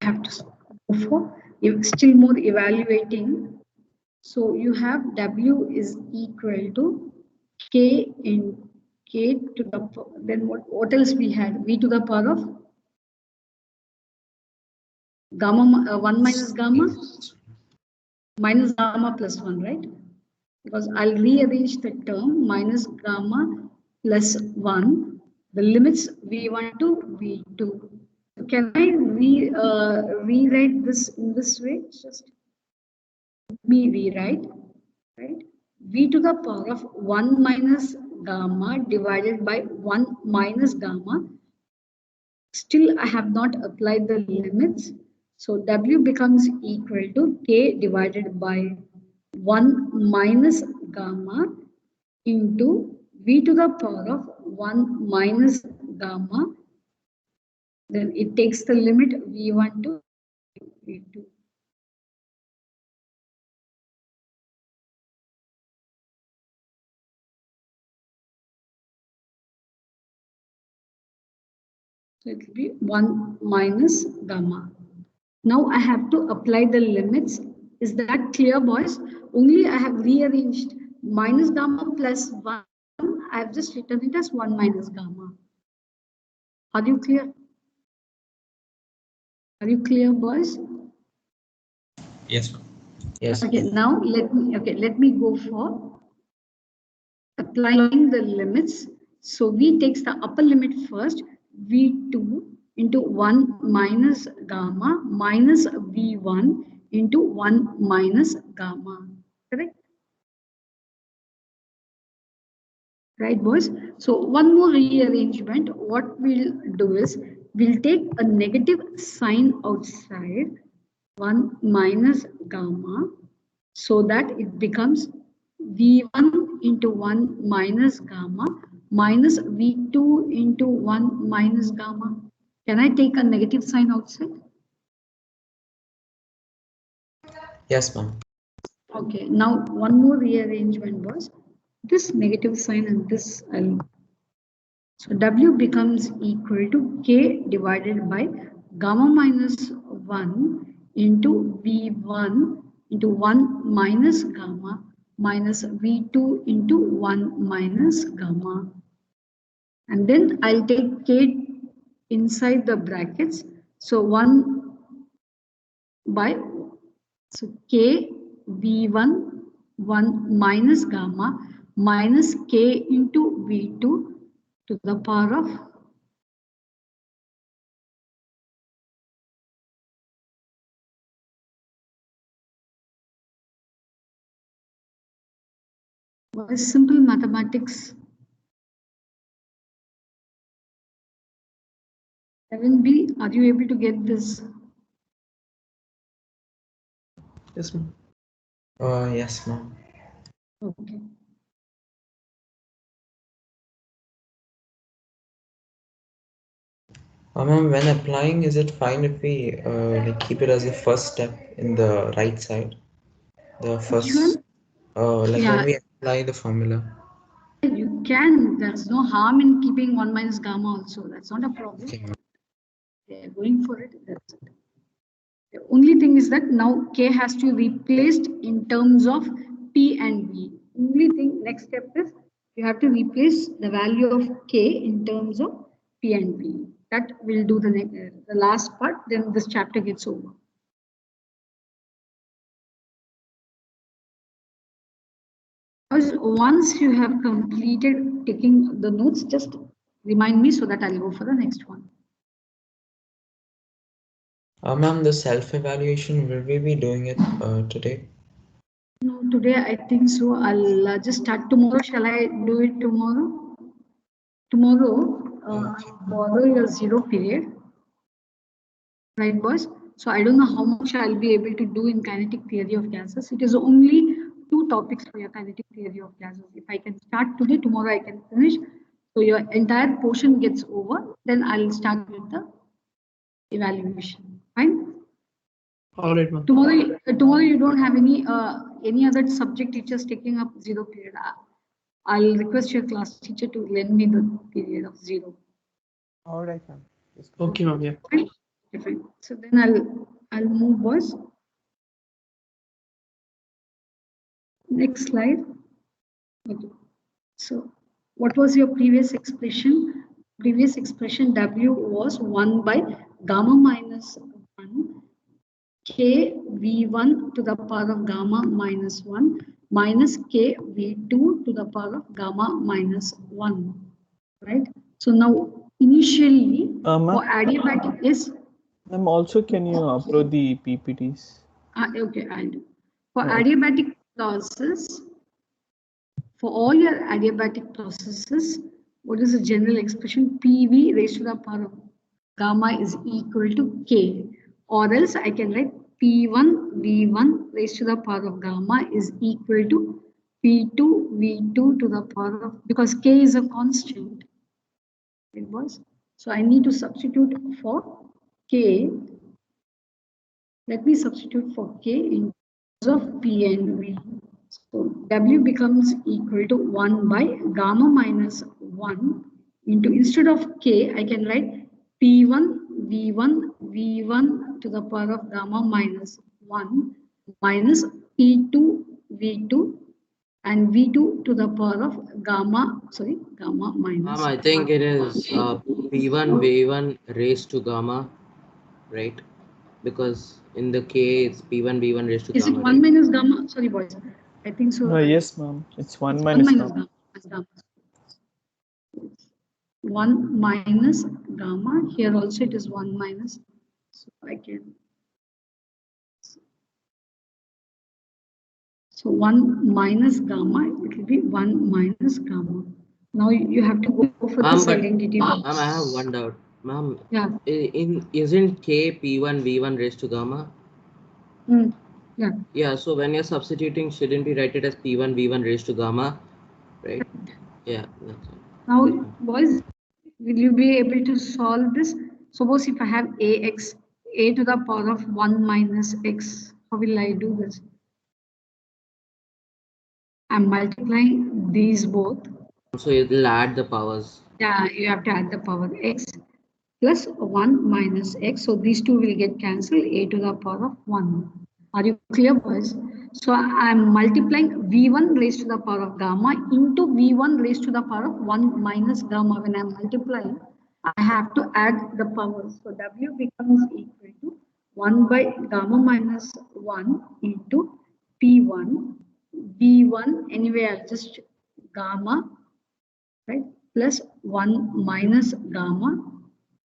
have to go for still more evaluating. So you have W is equal to K in K to the, then what else we had? V to the power of gamma 1 minus gamma plus 1, right? Because I'll rearrange the term minus gamma plus 1, the limits V1 to V2. Can I rewrite this in this way? Just let me rewrite, right? V to the power of 1 minus gamma divided by 1 minus gamma. Still, I have not applied the limits. So W becomes equal to K divided by 1 minus gamma into V to the power of 1 minus gamma. Then it takes the limit V1 to V2. So it will be 1 minus gamma. Now I have to apply the limits. Is that clear, boys? Only I have rearranged minus gamma plus 1. I have just written it as 1 minus gamma. Are you clear? Are you clear, boys? Yes, ma'am. Yes. Okay, now let me go for applying the limits. So V takes the upper limit first, V2 into 1 minus gamma minus V1 into 1 minus gamma. Correct? Right, boys? So one more rearrangement. What we'll do is we'll take a negative sign outside 1 minus gamma so that it becomes V1 into 1 minus gamma minus V2 into 1 minus gamma. Can I take a negative sign outside? Yes, ma'am. Okay, now one more rearrangement was this negative sign and this L. So W becomes equal to K divided by gamma minus 1 into V1 into 1 minus gamma minus V2 into 1 minus gamma. And then I'll take K inside the brackets. So 1 by, so K V1 1 minus gamma minus K into V2 to the power of simple mathematics. 7B, are you able to get this? Yes, ma'am. Yes, ma'am. Okay. Ma'am, when applying, is it fine if we like keep it as a first step in the right side? The first, like Yeah. when we apply the formula. You can, there's no harm in keeping 1 minus gamma also. That's not a problem. Okay. They're going for it. That's it. The only thing is that now K has to be replaced in terms of P and V. Only thing, next step is you have to replace the value of K in terms of P and V. That will do the last part, then this chapter gets over. Once you have completed taking the notes, just remind me so that I'll go for the next one. Ma'am, the self-evaluation, will we be doing it today? No, today I think so. I'll just start tomorrow. Shall I do it tomorrow? Tomorrow, I'll borrow your zero period. Right, boys? So I don't know how much I'll be able to do in kinetic theory of gases. It is only 2 topics for your kinetic theory of gases. If I can start today, tomorrow I can finish. So your entire portion gets over. Then I'll start with the evaluation. Fine? All right, ma'am. Tomorrow you don't have any other subject teachers taking up zero period. I'll request your class teacher to lend me the period of zero. All right, ma'am. Okay, ma'am. Yeah. Fine? Okay, fine. So then I'll move boys. Next slide. Okay. So what was your previous expression? Previous expression W was 1 by gamma minus 1 k v1 to the power of gamma minus 1 minus k v2 to the power of gamma minus 1. Right? So now initially for adiabatic is also can you upload the PPTs? okay, I'll do. For adiabatic process, for all your adiabatic processes, what is the general expression? PV raised to the power of gamma is equal to K. Or else I can write P1 V1 raised to the power of gamma is equal to P2 V2 to the power of, because K is a constant. It was. So I need to substitute for K. Let me substitute for K in terms of P and V. So W becomes equal to 1 by gamma minus 1 into, instead of K, I can write P1 V1 V1 to the power of gamma minus 1 minus P2 V2 and V2 to the power of gamma minus I think 1. it is P1 V1 raised to gamma, right? Because in the K it's P1 V1 raised to Is gamma. it 1 minus gamma? Sorry, boys. I think so. Yes, ma'am. It's 1 It's minus 1 minus gamma. gamma. 1 minus gamma. Here also it is 1 minus. So I can. So 1 minus gamma, it will be 1 minus gamma. Now you have to go for this identity. Ma'am, I have one doubt. Ma'am, Yeah. Isn't K P1 V1 raised to gamma? Yeah. Yeah, so when you're substituting, shouldn't we write it as P1 V1 raised to gamma, right? Yeah, that's it. Now, boys, will you be able to solve this? Suppose if I have ax, a to the power of 1 minus x, how will I do this? I'm multiplying these both. So it'll add the powers. Yeah, you have to add the power x plus 1 minus x. So these two will get cancelled, a to the power of 1. Are you clear, boys? So I'm multiplying v1 raised to the power of gamma into v1 raised to the power of 1 minus gamma. When I'm multiplying, I have to add the powers. So w becomes equal to 1 by gamma minus 1 into p1, v1, anyway, I'll just gamma, right, plus 1 minus gamma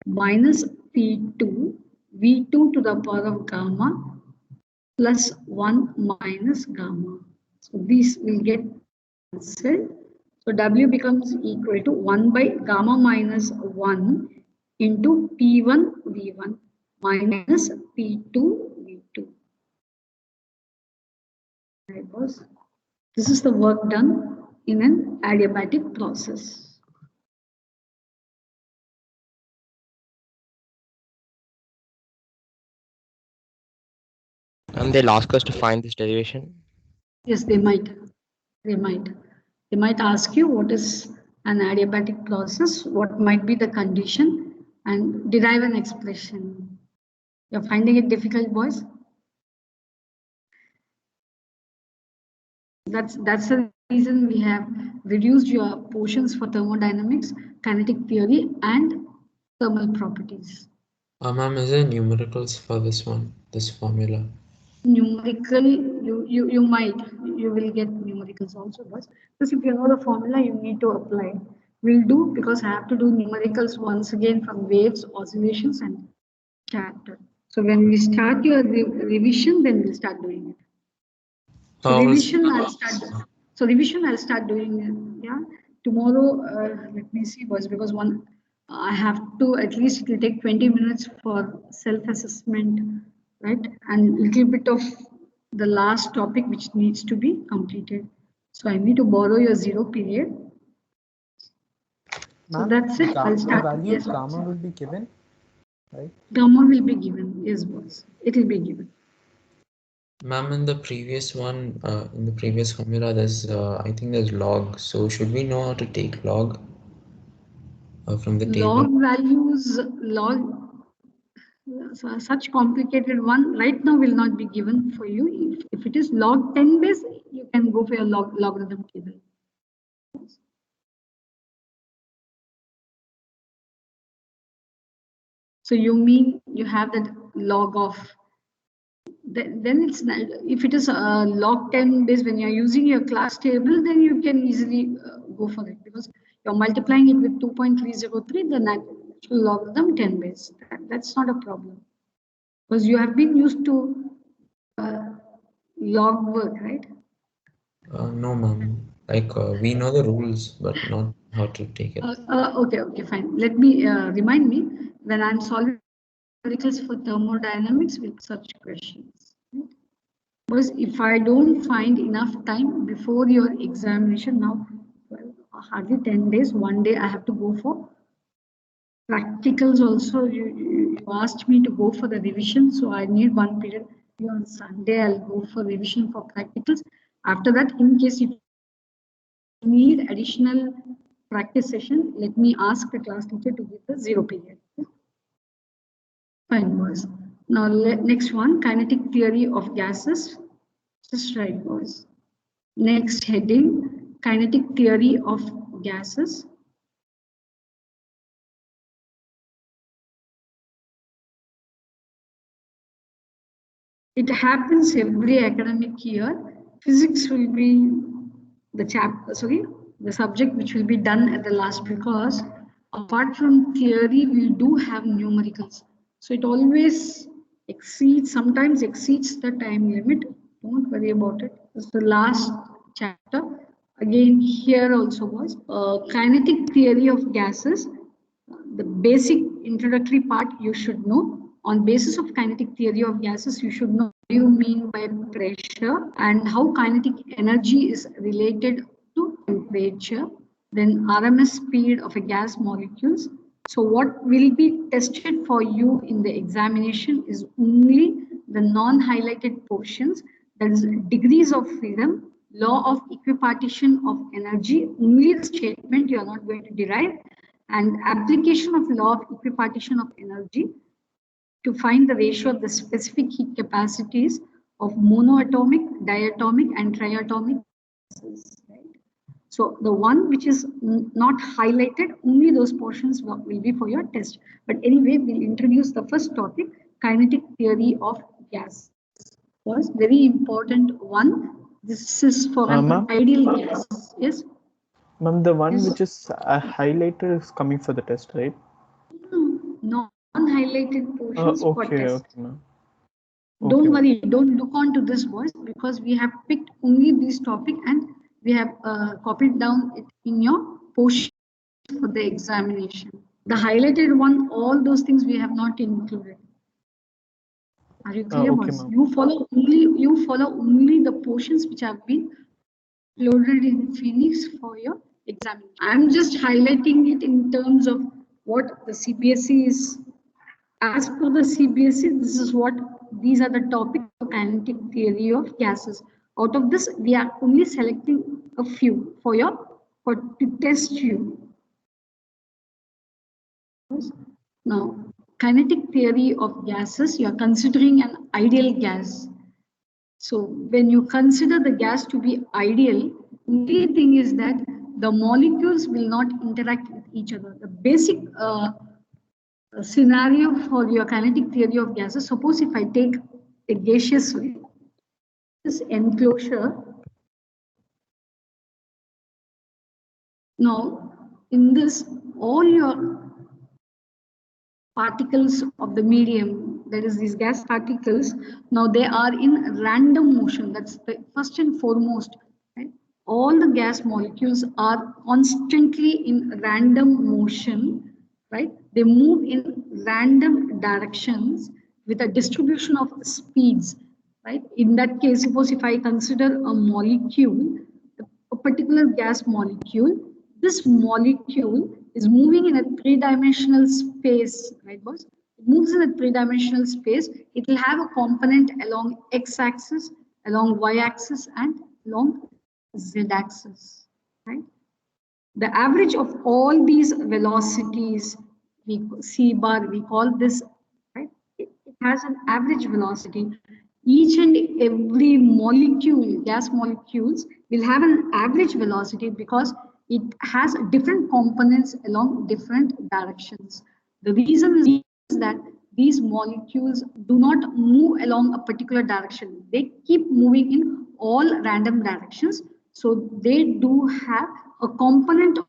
minus P2, V2 to the power of gamma plus 1 minus gamma. So these will get cancelled. So W becomes equal to 1 by gamma minus 1 into P1 V1 minus P2 V2. This is the work done in an adiabatic process. And they'll ask us to find this derivation. Yes, they might. They might ask you what is an adiabatic process, what might be the condition, and derive an expression. You're finding it difficult, boys? That's the reason we have reduced your portions for thermodynamics, kinetic theory, and thermal properties. Ma'am, is there numericals for this one, this formula? Numerical, you will get numericals also, but because if you know the formula, you need to apply. We'll do, because I have to do numericals once again from waves, oscillations, and scatter. So when we start your revision, then we'll start doing it. So revision, I'll start. So revision, I'll start doing it. Yeah. Tomorrow, let me see, boys, because I have to, at least it will take 20 minutes for self-assessment, right? And little bit of the last topic which needs to be completed. So I need to borrow your 0 period. So that's it. I'll start. Value of gamma will be given, right? Gamma will be given. Yes, boys. It will be given. Ma'am, in the previous one, in the previous formula, there's, I think there's log. So should we know how to take log from the table? Log values, log. So such complicated one right now will not be given for you. If it is log 10 base, you can go for your logarithm table. So you mean you have that log of, then it's not, if it is a log 10 base when you're using your class table, then you can easily go for it because you're multiplying it with 2.303, the natural logarithm 10 base. That's not a problem because you have been used to log work, right? No, ma'am. Like we know the rules, but not how to take it. Okay, fine. Let me remind me when I'm solving numericals for thermodynamics with such questions. Right? Because if I don't find enough time before your examination, now well, hardly 10 days, one day I have to go for practicals also. You asked me to go for the revision, so I need one period. On Sunday, I'll go for revision for practicals. After that, in case you need additional practice session, let me ask the class teacher to give the 0 period. Fine, boys. Now, next one, kinetic theory of gases. Just right, boys. Next heading, kinetic theory of gases. It happens every academic year. Physics will be the subject which will be done at the last, because apart from theory, we do have numericals. So it always sometimes exceeds the time limit. Don't worry about it. It's the last chapter. Again, here also was kinetic theory of gases. The basic introductory part you should know. On basis of kinetic theory of gases, you should know what you mean by pressure and how kinetic energy is related to temperature, then RMS speed of a gas molecules. So what will be tested for you in the examination is only the non-highlighted portions, that is degrees of freedom, law of equipartition of energy, only the statement you are not going to derive, and application of law of equipartition of energy to find the ratio of the specific heat capacities of monoatomic, diatomic, and triatomic gases. Right? So the one which is not highlighted, only those portions will be for your test. But anyway, we'll introduce the first topic, kinetic theory of gas. Was very important one. This is for an ideal gas. Yes. Ma'am, the one which is highlighted is coming for the test, right? No, non-highlighted portions for Okay, test. okay, ma'am. Don't worry, don't look on to this, boys, because we have picked only this topic and we have copied down it in your portion for the examination. The highlighted one, all those things we have not included. Are you clear, Okay, boys? ma'am. You follow only the portions which have been loaded in Phoenix for your exam. I'm just highlighting it in terms of what the CBSE is. As per the CBSE, these are the topics of kinetic theory of gases. Out of this, we are only selecting a few to test you. Now, kinetic theory of gases, you are considering an ideal gas. So when you consider the gas to be ideal, only thing is that the molecules will not interact with each other. The basic scenario for your kinetic theory of gases, suppose if I take a gaseous solid, this enclosure. Now, in this, all your particles of the medium, that is these gas particles, now they are in random motion. That's the first and foremost. Right? All the gas molecules are constantly in random motion, right? They move in random directions with a distribution of speeds, right? In that case, suppose if I consider a molecule, a particular gas molecule, this molecule is moving in a three-dimensional space, right, boss? It moves in a three-dimensional space. It will have a component along x-axis, along y-axis, and along z-axis, right? The average of all these velocities, C bar, we call this, right? has an average velocity. Each and every molecule, gas molecules, will have an average velocity because it has different components along different directions. The reason is that these molecules do not move along a particular direction. They keep moving in all random directions. So they do have a component of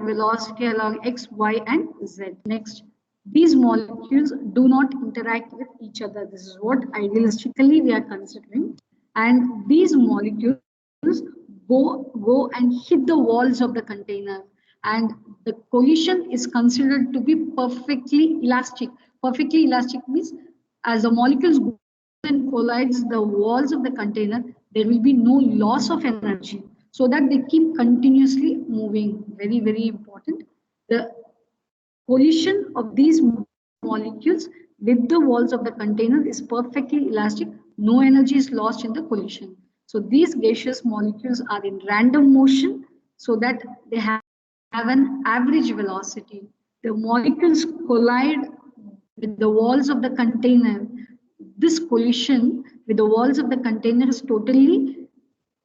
velocity along x, y, and z. Next, these molecules do not interact with each other. This is what idealistically we are considering. And these molecules go and hit the walls of the container. And the collision is considered to be perfectly elastic. Perfectly elastic means as the molecules go and collides the walls of the container, there will be no loss of energy so that they keep continuously moving. Very, very important. The collision of these molecules with the walls of the container is perfectly elastic. No energy is lost in the collision. So these gaseous molecules are in random motion so that they have an average velocity. The molecules collide with the walls of the container. This collision with the walls of the container is totally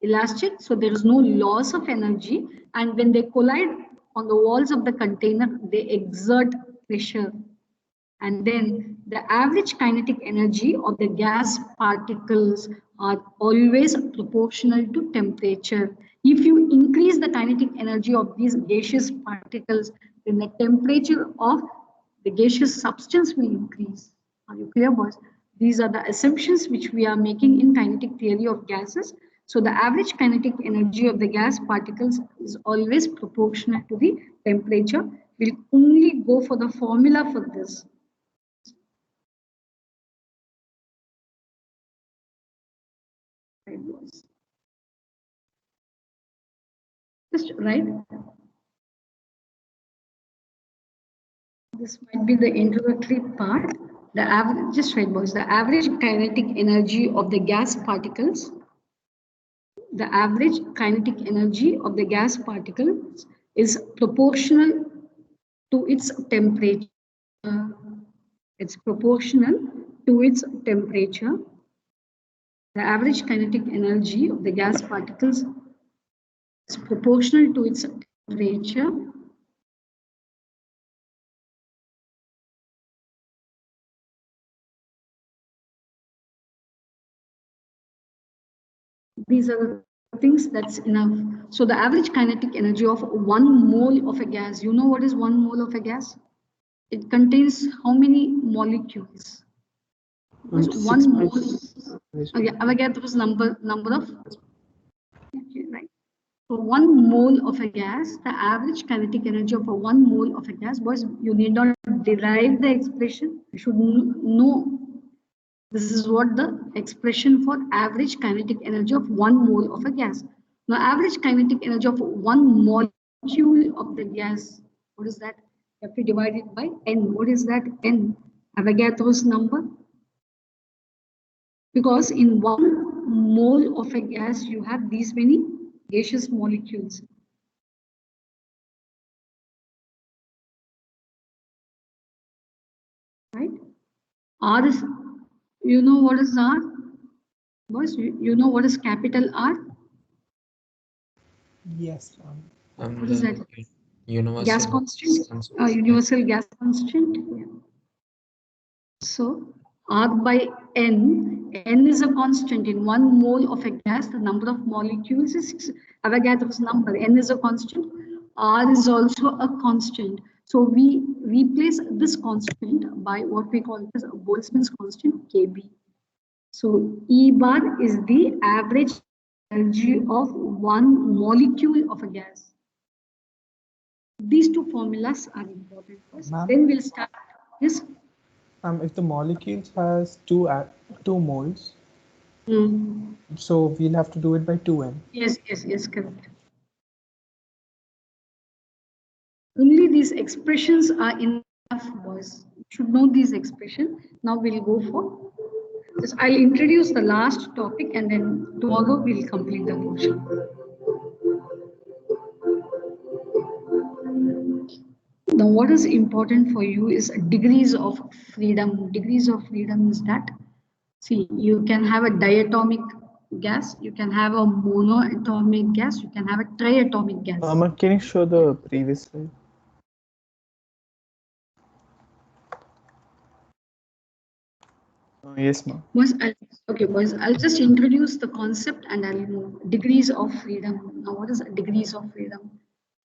elastic, so there is no loss of energy. And when they collide on the walls of the container, they exert pressure. And then the average kinetic energy of the gas particles are always proportional to temperature. If you increase the kinetic energy of these gaseous particles, then the temperature of the gaseous substance will increase. Are you clear, boys? These are the assumptions which we are making in kinetic theory of gases. So the average kinetic energy of the gas particles is always proportional to the temperature. We'll only go for the formula for this. Just right. This might be the introductory part. The average, just right, boys. The average kinetic energy of the gas particles. The average kinetic energy of the gas particles is proportional to its temperature. It's proportional to its temperature. The average kinetic energy of the gas particles is proportional to its temperature. These are the things that's enough. So the average kinetic energy of 1 mole of a gas, you know what is 1 mole of a gas? It contains how many molecules? Just 1 mole. Okay, Avogadro's number of. Okay, right. So 1 mole of a gas, the average kinetic energy of a 1 mole of a gas, boys, you need not derive the expression. You should know. This is what the expression for average kinetic energy of 1 mole of a gas. Now, average kinetic energy of 1 molecule of the gas, what is that? You have to divide it by N. What is that N? Avogadro's number. Because in 1 mole of a gas, you have these many gaseous molecules. Right? R is, you know what is R? Boys, you know what is capital R? Yes. What is that? Universal Gas constant? Universal gas constant. Yeah. So R by N, N is a constant. In 1 mole of a gas, the number of molecules is 6. Avogadro's number, N is a constant. R is also a constant. So we replace this constant by what we call as a Boltzmann's constant, Kb. So E bar is the average energy of 1 molecule of a gas. These two formulas are important first. Then we'll start this. If the molecules has two moles, so we'll have to do it by 2n. Yes, correct. Only these expressions are enough, boys. You should know these expressions. Now we'll go for this. I'll introduce the last topic and then tomorrow we'll complete the portion. Now, what is important for you is degrees of freedom. Degrees of freedom is that, see, you can have a diatomic gas, you can have a monoatomic gas, you can have a triatomic gas. Can you show the previous slide? Yes, ma'am. Okay, boys, I'll just introduce the concept and I'll move. Degrees of freedom. Now, what is degrees of freedom?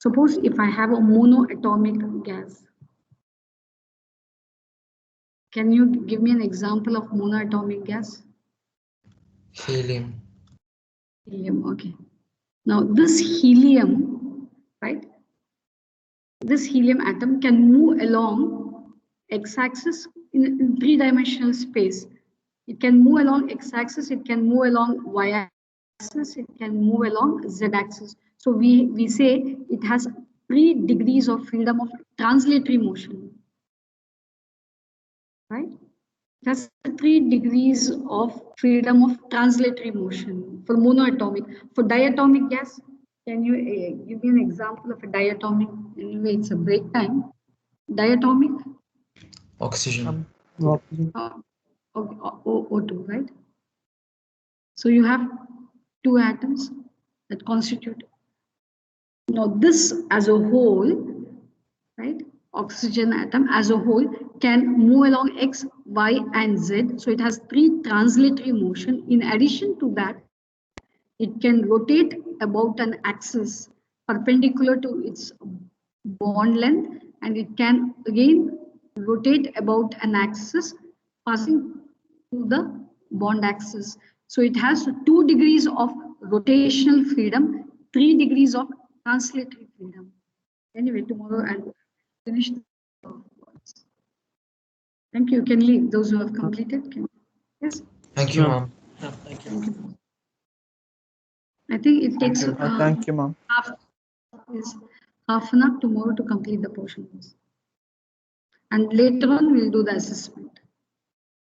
Suppose if I have a monoatomic gas, can you give me an example of monoatomic gas? Helium. Helium, okay. Now, this helium, right? This helium atom can move along x-axis in three-dimensional space. It can move along x-axis, it can move along y-axis, it can move along z-axis. So we say it has 3 degrees of freedom of translatory motion, right? It has 3 degrees of freedom of translatory motion for monoatomic. For diatomic gas, can you give me an example of a diatomic? Anyway, it's a break time. Diatomic? Oxygen. O2, right? So you have 2 atoms that constitute. Now this as a whole, right? Oxygen atom as a whole can move along X, Y, and Z. So it has 3 translatory motion. In addition to that, it can rotate about an axis perpendicular to its bond length, and it can again rotate about an axis passing to the bond axis. So it has 2 degrees of rotational freedom, 3 degrees of translatory freedom. Anyway, tomorrow I'll finish the points. Thank you. You can leave those who have completed. Yes. Thank you, ma'am. Thank you. I think it takes Thank you, ma'am. half an hour tomorrow to complete the portions. And later on, we'll do the assessment.